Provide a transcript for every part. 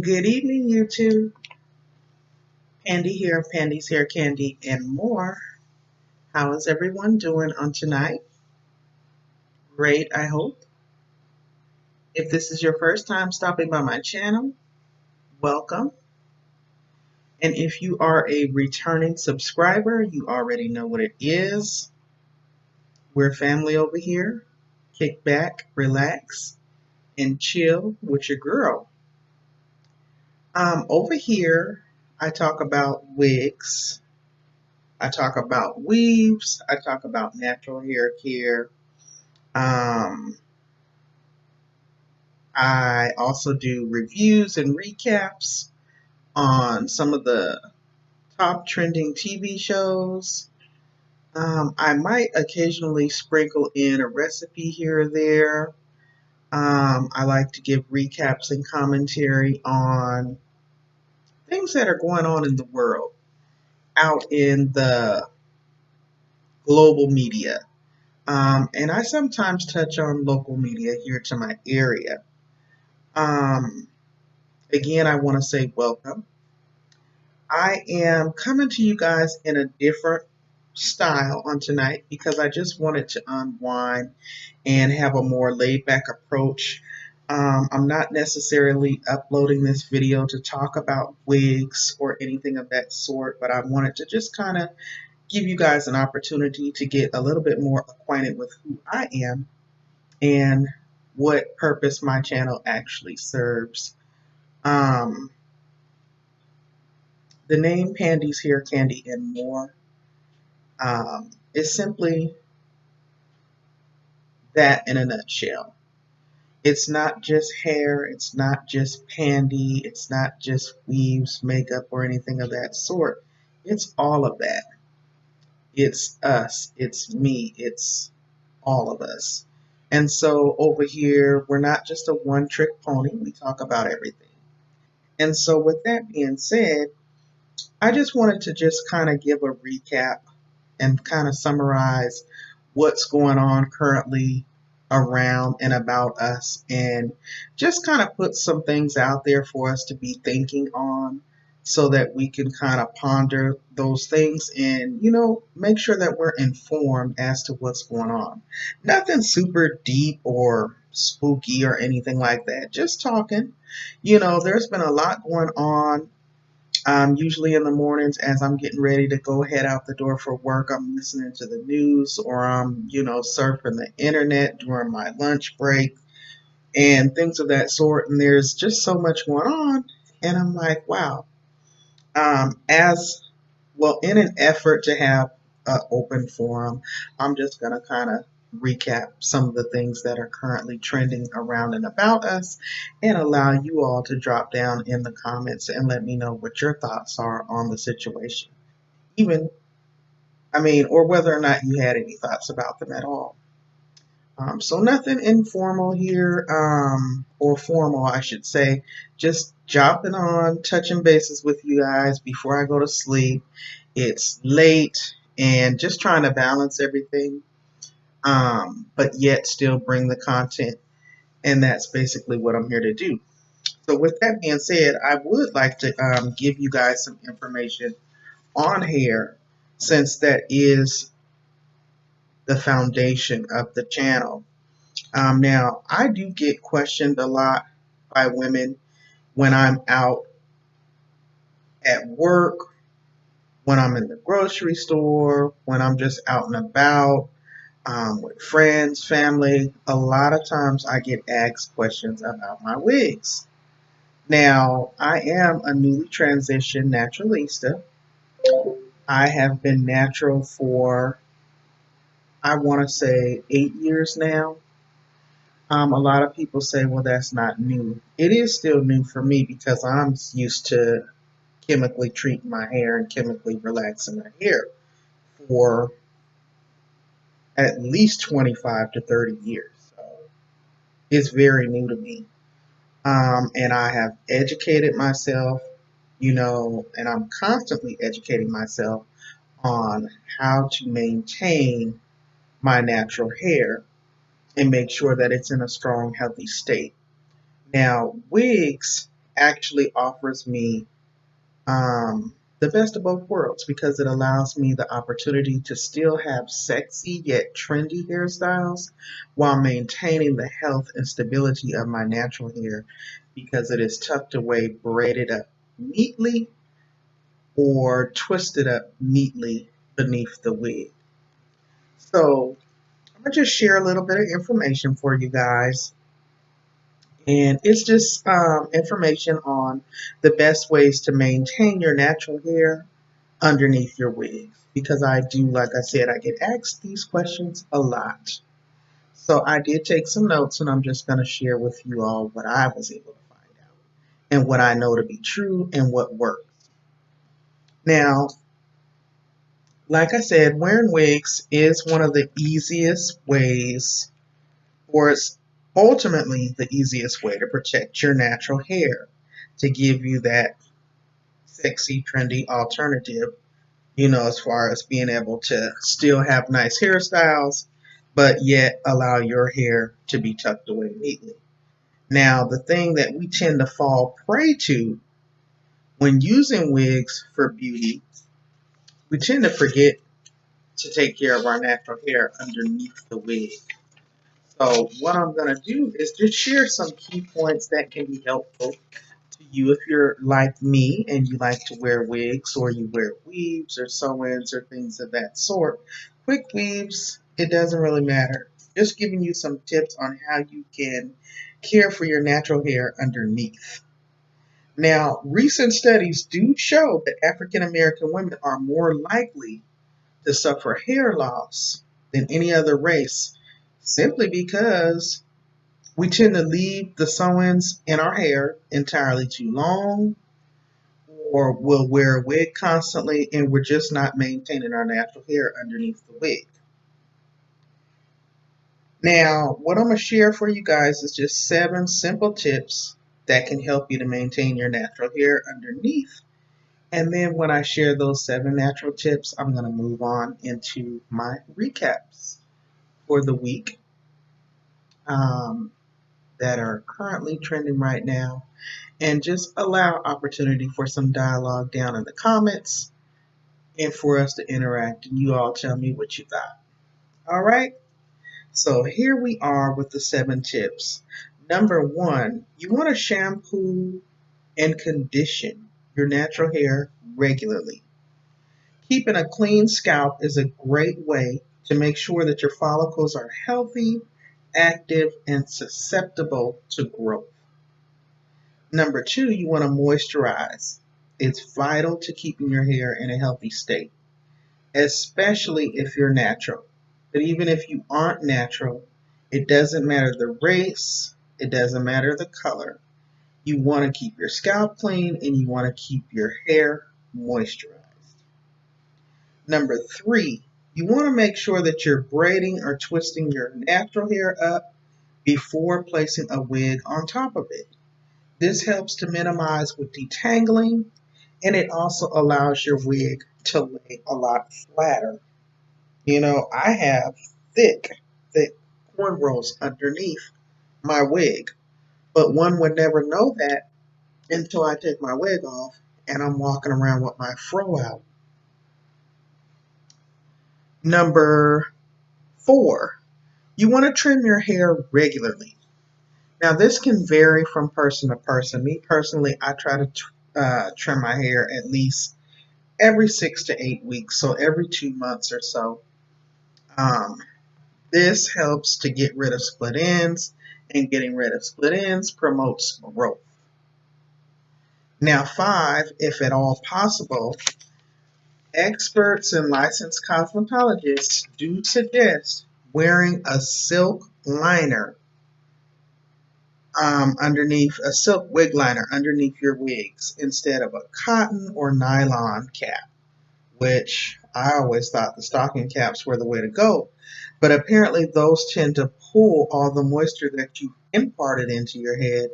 Good evening, YouTube. Pandi here, Pandi's Hair Candy, and more. How is everyone doing on tonight? Great, I hope. If this is your first time stopping by my channel, welcome. And if you are a returning subscriber, you already know what it is. We're family over here. Kick back, relax, and chill with your girl. Over here, I talk about wigs. I talk about weaves. I talk about natural hair care. Um, I also do reviews and recaps on some of the top trending TV shows. I might occasionally sprinkle in a recipe here or there. I like to give recaps and commentary on things that are going on in the world, out in the global media. And I sometimes touch on local media here to my area. Um, Again, I want to say welcome. I am coming to you guys in a different style on tonight because I just wanted to unwind and have a more laid back approach. I'm not necessarily uploading this video to talk about wigs or anything of that sort, but I wanted to just kind of give you guys an opportunity to get a little bit more acquainted with who I am and what purpose my channel actually serves. Um, the name Pandy's Hair Candy and More is simply that in a nutshell. It's not just hair, it's not just Pandy, it's not just weaves, makeup, or anything of that sort. It's all of that. It's us, it's me, it's all of us. And so over here, we're not just a one trick pony, we talk about everything. And so, with that being said, I just wanted to just kind of give a recap and kind of summarize what's going on currently around and about us and just kind of put some things out there for us to be thinking on so that we can kind of ponder those things and make sure that we're informed as to what's going on. Nothing super deep or spooky or anything like that, just talking. There's been a lot going on. Usually in the mornings, as I'm getting ready to go head out the door for work, I'm listening to the news or I'm, surfing the internet during my lunch break and things of that sort. And there's just so much going on. And I'm like, wow. As well, in an effort to have an open forum, I'm just going to kind of recap some of the things that are currently trending around and about us and allow you all to drop down in the comments and let me know what your thoughts are on the situation. Even, or whether or not you had any thoughts about them at all. So nothing informal here, or formal, I should say. Just jumping on, touching bases with you guys before I go to sleep. It's late and just trying to balance everything, but yet still bring the content. And that's basically what I'm here to do. So with that being said, I would like to give you guys some information on hair, since that is the foundation of the channel. Now, I do get questioned a lot by women when I'm out at work, when I'm in the grocery store, when I'm just out and about, with friends, family. A lot of times I get asked questions about my wigs. Now, I am a newly transitioned naturalista. I have been natural for, I want to say, 8 years now. A lot of people say, well, that's not new. It is still new for me because I'm used to chemically treating my hair and chemically relaxing my hair for at least 25 to 30 years. So it's very new to me. And I have educated myself, and I'm constantly educating myself on how to maintain my natural hair and make sure that it's in a strong, healthy state. Now, wigs actually offers me the best of both worlds because it allows me the opportunity to still have sexy yet trendy hairstyles while maintaining the health and stability of my natural hair because it is tucked away, braided up neatly, or twisted up neatly beneath the wig. So I'm going to just share a little bit of information for you guys. And it's just information on the best ways to maintain your natural hair underneath your wigs. Because I do, like I said, I get asked these questions a lot. So I did take some notes and I'm just going to share with you all what I was able to find out and what I know to be true and what works. Now, like I said, wearing wigs is one of the easiest ways, or it's ultimately the easiest way to protect your natural hair, to give you that sexy, trendy alternative, as far as being able to still have nice hairstyles, but yet allow your hair to be tucked away neatly. Now, the thing that we tend to fall prey to when using wigs for beauty, we tend to forget to take care of our natural hair underneath the wig. So what I'm going to do is just share some key points that can be helpful to you if you're like me and you like to wear wigs or you wear weaves or sew-ins or things of that sort. Quick weaves, it doesn't really matter. Just giving you some tips on how you can care for your natural hair underneath. Now, recent studies do show that African American women are more likely to suffer hair loss than any other race simply because we tend to leave the sew-ins in our hair entirely too long, or we'll wear a wig constantly and we're just not maintaining our natural hair underneath the wig. Now, what I'm going to share for you guys is just 7 simple tips that can help you to maintain your natural hair underneath. And then when I share those 7 natural tips, I'm going to move on into my recaps for the week that are currently trending right now, and just allow opportunity for some dialogue down in the comments and for us to interact and you all tell me what you thought. All right, so here we are with the 7 tips. Number 1, you want to shampoo and condition your natural hair regularly. Keeping a clean scalp is a great way to make sure that your follicles are healthy, active, and susceptible to growth. Number 2, you want to moisturize. It's vital to keeping your hair in a healthy state, especially if you're natural. But even if you aren't natural, it doesn't matter the race, it doesn't matter the color. You want to keep your scalp clean and you want to keep your hair moisturized. Number 3, you want to make sure that you're braiding or twisting your natural hair up before placing a wig on top of it. This helps to minimize with detangling, and it also allows your wig to lay a lot flatter. I have thick, thick cornrows underneath my wig, but one would never know that until I take my wig off and I'm walking around with my fro out. Number 4, you want to trim your hair regularly. Now, this can vary from person to person. Me personally, I try to trim my hair at least every 6 to 8 weeks, so every 2 months or so. This helps to get rid of split ends, and getting rid of split ends promotes growth. Now, 5, if at all possible, experts and licensed cosmetologists do suggest wearing a silk liner underneath, a silk wig liner underneath your wigs instead of a cotton or nylon cap, which I always thought the stocking caps were the way to go. But apparently those tend to pull all the moisture that you imparted into your head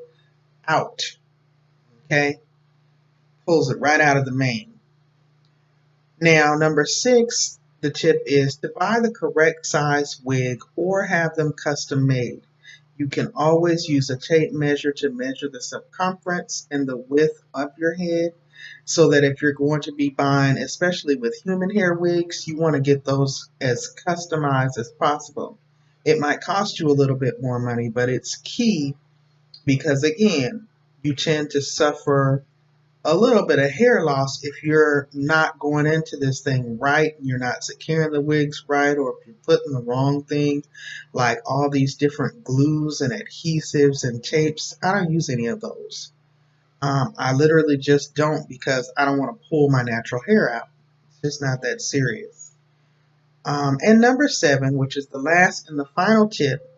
out. Okay? Pulls it right out of the mane. Now, number 6, the tip is to buy the correct size wig or have them custom made. You can always use a tape measure to measure the circumference and the width of your head so that if you're going to be buying, especially with human hair wigs, you want to get those as customized as possible. It might cost you a little bit more money, but it's key because, again, you tend to suffer a little bit of hair loss if you're not going into this thing right, you're not securing the wigs right, or if you're putting the wrong thing, like all these different glues and adhesives and tapes. I don't use any of those. I literally just don't because I don't want to pull my natural hair out. It's just not that serious. And number 7, which is the last and the final tip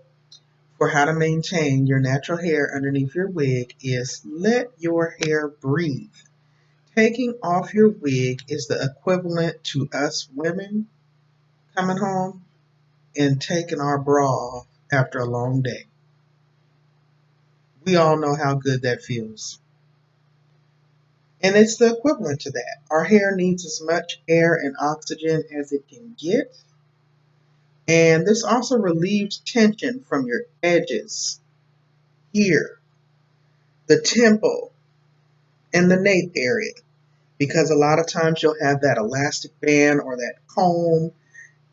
for how to maintain your natural hair underneath your wig, is let your hair breathe. Taking off your wig is the equivalent to us women coming home and taking our bra off after a long day. We all know how good that feels. And it's the equivalent to that. Our hair needs as much air and oxygen as it can get. And this also relieves tension from your edges, here, the temple, and the nape area. Because a lot of times you'll have that elastic band or that comb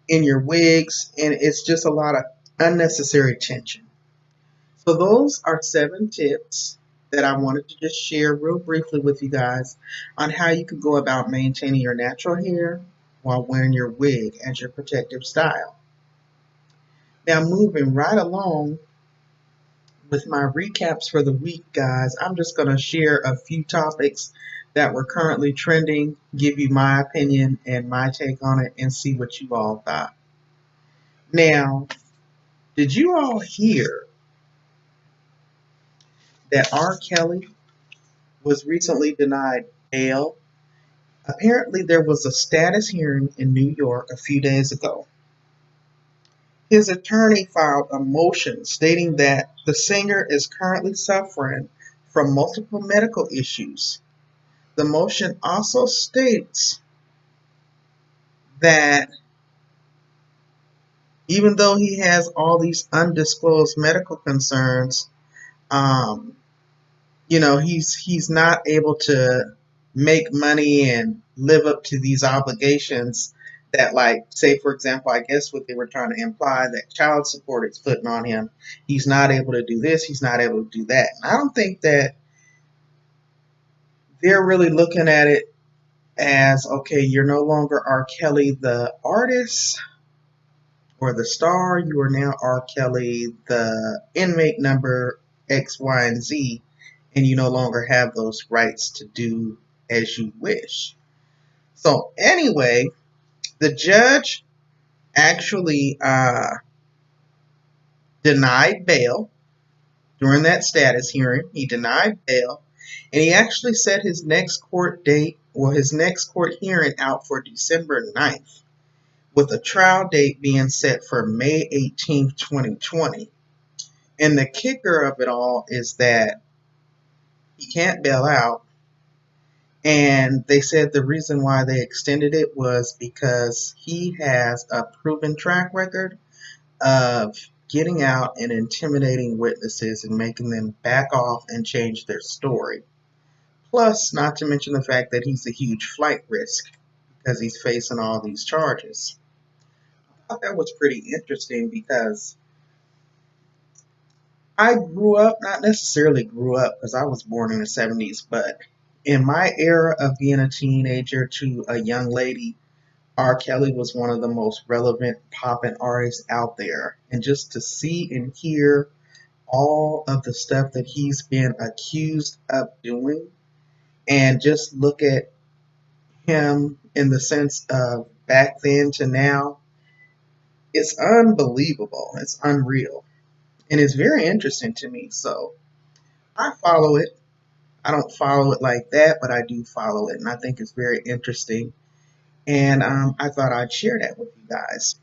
in your wigs, and it's just a lot of unnecessary tension. So those are 7 tips that I wanted to just share real briefly with you guys on how you can go about maintaining your natural hair while wearing your wig as your protective style. Now, moving right along with my recaps for the week, guys, I'm just going to share a few topics that were currently trending, give you my opinion and my take on it, and see what you all thought. Now, did you all hear that R. Kelly was recently denied bail? Apparently, there was a status hearing in New York a few days ago. His attorney filed a motion stating that the singer is currently suffering from multiple medical issues. The motion also states that even though he has all these undisclosed medical concerns, um, he's not able to make money and live up to these obligations that, like, say for example, I guess what they were trying to imply, that child support is putting on him. He's not able to do this, he's not able to do that. And I don't think that they're really looking at it as, okay, you're no longer R. Kelly the artist or the star, you are now R. Kelly the inmate number X, Y, and Z, and you no longer have those rights to do as you wish. So anyway, the judge actually denied bail during that status hearing. He denied bail, and he actually set his next court date, or his next court hearing, out for December 9th, with a trial date being set for May 18th, 2020. And the kicker of it all is that he can't bail out. And they said the reason why they extended it was because he has a proven track record of getting out and intimidating witnesses and making them back off and change their story. Plus, not to mention the fact that he's a huge flight risk because he's facing all these charges. I thought that was pretty interesting because I grew up, not necessarily grew up because I was born in the 70s, but in my era of being a teenager to a young lady, R. Kelly was one of the most relevant poppin' artists out there. And just to see and hear all of the stuff that he's been accused of doing, and just look at him in the sense of back then to now, it's unbelievable. It's unreal. And it's very interesting to me. So I follow it. I don't follow it like that, but I do follow it. And I think it's very interesting. And I thought I'd share that with you guys.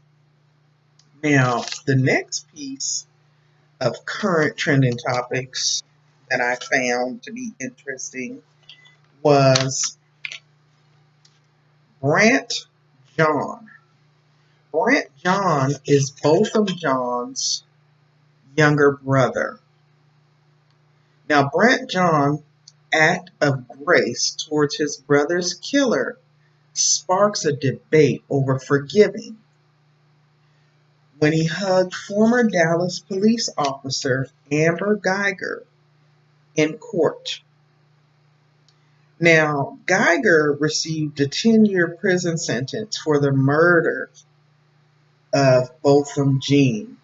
Now, the next piece of current trending topics that I found to be interesting was Brant John. Brant John is Botham John's younger brother. Now, Brent John's act of grace towards his brother's killer sparks a debate over forgiving when he hugged former Dallas police officer Amber Geiger in court. Now, Geiger received a 10-year prison sentence for the murder of Botham Jean.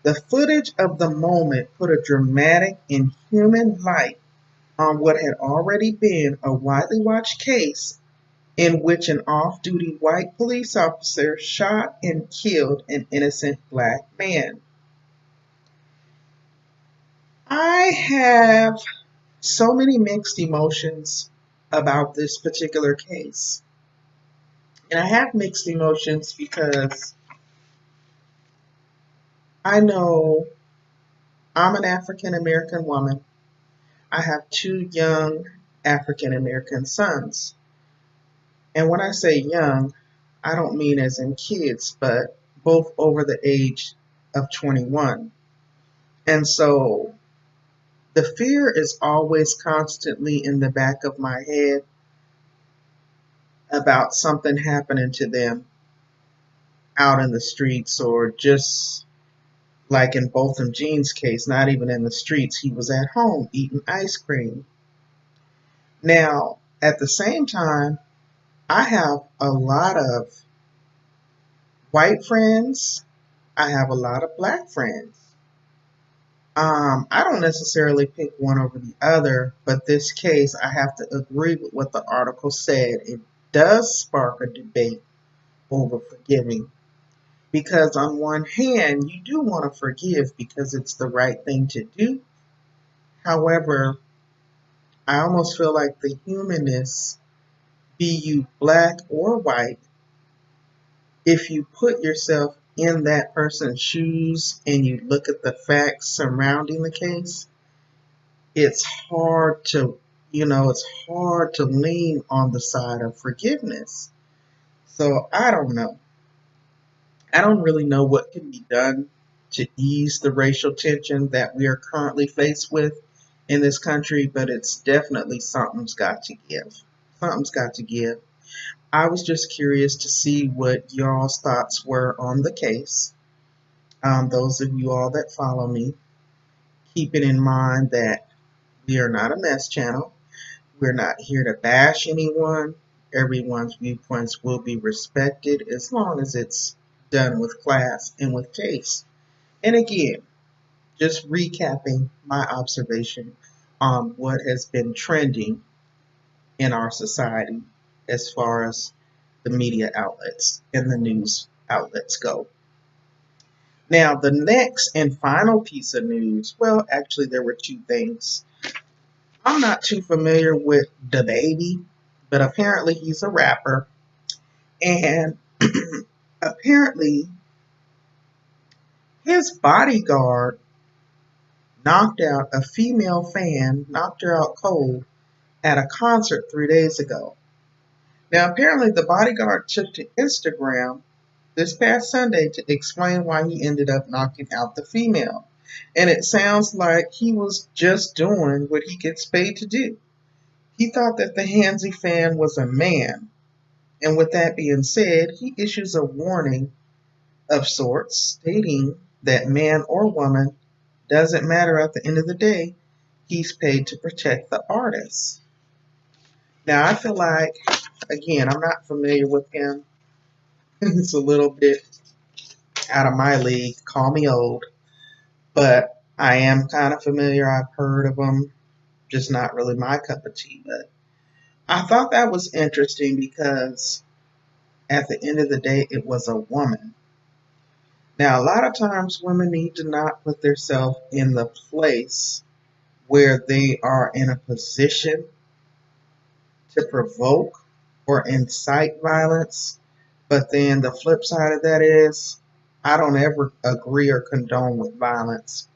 The footage of the moment put a dramatic and human light on what had already been a widely watched case in which an off-duty white police officer shot and killed an innocent black man. I have so many mixed emotions about this particular case. And I have mixed emotions because I know I'm an African American woman. I have two young African American sons. And when I say young, I don't mean as in kids, but both over the age of 21. And so the fear is always constantly in the back of my head about something happening to them out in the streets, or just like in Botham Jean's case, not even in the streets. He was at home eating ice cream. Now, at the same time, I have a lot of white friends. I have a lot of black friends. I don't necessarily pick one over the other, but this case, I have to agree with what the article said. It does spark a debate over forgiving. Because on one hand, you do want to forgive because it's the right thing to do. However, I almost feel like the humanness, be you black or white, if you put yourself in that person's shoes and you look at the facts surrounding the case, it's hard to, it's hard to lean on the side of forgiveness. So I don't know. I don't really know what can be done to ease the racial tension that we are currently faced with in this country, but it's definitely something's got to give. Something's got to give. I was just curious to see what y'all's thoughts were on the case. Those of you all that follow me, keeping in mind that we are not a mess channel. We're not here to bash anyone. Everyone's viewpoints will be respected as long as it's done with class and with taste. And again, just recapping my observation on what has been trending in our society as far as the media outlets and the news outlets go. Now, the next and final piece of news, well, actually, there were two things. I'm not too familiar with DaBaby, but apparently he's a rapper. And apparently his bodyguard knocked out a female fan, knocked her out cold at a concert 3 days ago. Now, apparently the bodyguard took to Instagram this past Sunday to explain why he ended up knocking out the female. And it sounds like he was just doing what he gets paid to do. He thought that the handsy fan was a man. And with that being said, he issues a warning of sorts stating that man or woman doesn't matter at the end of the day. He's paid to protect the artist. Now, I feel like, again, I'm not familiar with him. It's a little bit out of my league. Call me old. But I am kind of familiar. I've heard of him. Just not really my cup of tea. But I thought that was interesting because at the end of the day, it was a woman. Now, a lot of times women need to not put themselves in the place where they are in a position to provoke or incite violence. But then the flip side of that is, I don't ever agree or condone with violence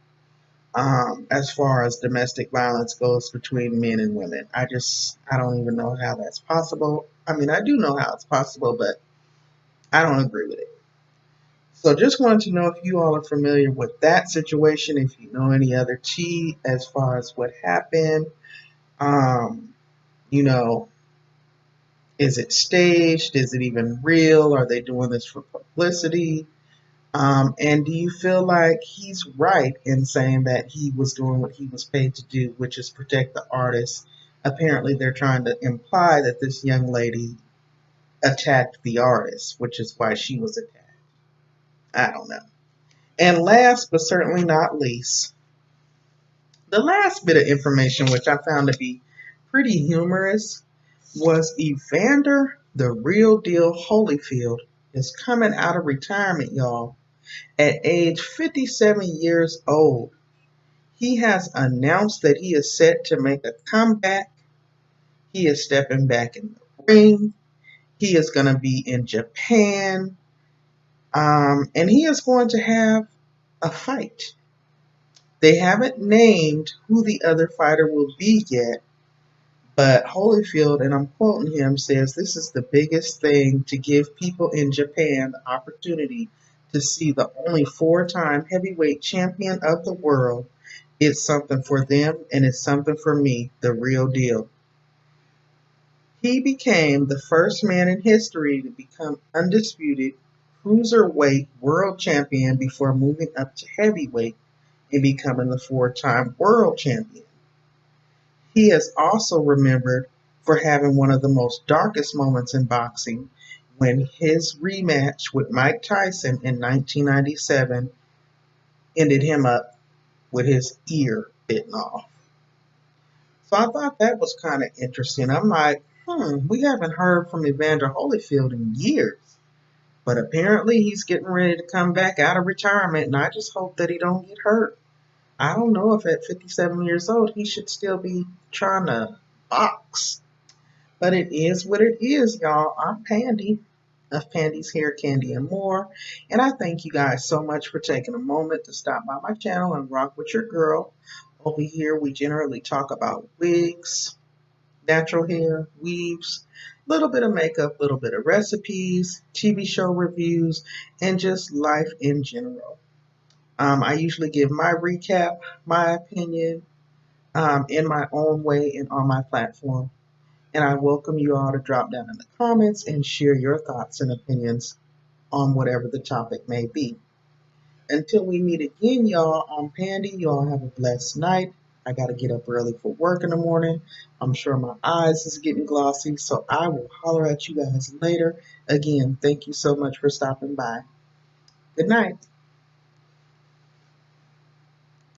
as far as domestic violence goes between men and women. I don't even know how that's possible. I mean, I do know how it's possible, but I don't agree with it. So just wanted to know if you all are familiar with that situation, if you know any other tea as far as what happened. Um, you know, is it staged? Is it even real? Are they doing this for publicity? And do you feel like he's right in saying that he was doing what he was paid to do, which is protect the artist? Apparently, they're trying to imply that this young lady attacked the artist, which is why she was attacked. I don't know. And last but certainly not least, the last bit of information, which I found to be pretty humorous, was Evander the Real Deal Holyfield is coming out of retirement, y'all, at age 57 years old. He has announced that he is set to make a comeback. He is stepping back in the ring. He is going to be in Japan. And he is going to have a fight. They haven't named who the other fighter will be yet, but Holyfield, and I'm quoting him, says this is the biggest thing to give people in Japan the opportunity to see the only four-time heavyweight champion of the world. It's something for them, and it's something for me, the real deal. He became the first man in history to become undisputed cruiserweight world champion before moving up to heavyweight and becoming the four-time world champion. He is also remembered for having one of the most darkest moments in boxing when his rematch with Mike Tyson in 1997 ended him up with his ear bitten off. So I thought that was kind of interesting. I'm like, we haven't heard from Evander Holyfield in years. But apparently he's getting ready to come back out of retirement, and I just hope that he don't get hurt. I don't know if at 57 years old he should still be trying to box. But it is what it is, y'all. I'm Pandi of Pandi's Hair, Candy, and More. And I thank you guys so much for taking a moment to stop by my channel and rock with your girl. Over here, we generally talk about wigs, natural hair, weaves, a little bit of makeup, a little bit of recipes, TV show reviews, and just life in general. I usually give my recap, my opinion, in my own way and on my platform. And I welcome you all to drop down in the comments and share your thoughts and opinions on whatever the topic may be. Until we meet again, y'all, I'm Pandi. Y'all have a blessed night. I got to get up early for work in the morning. I'm sure my eyes is getting glossy, so I will holler at you guys later. Again, thank you so much for stopping by. Good night.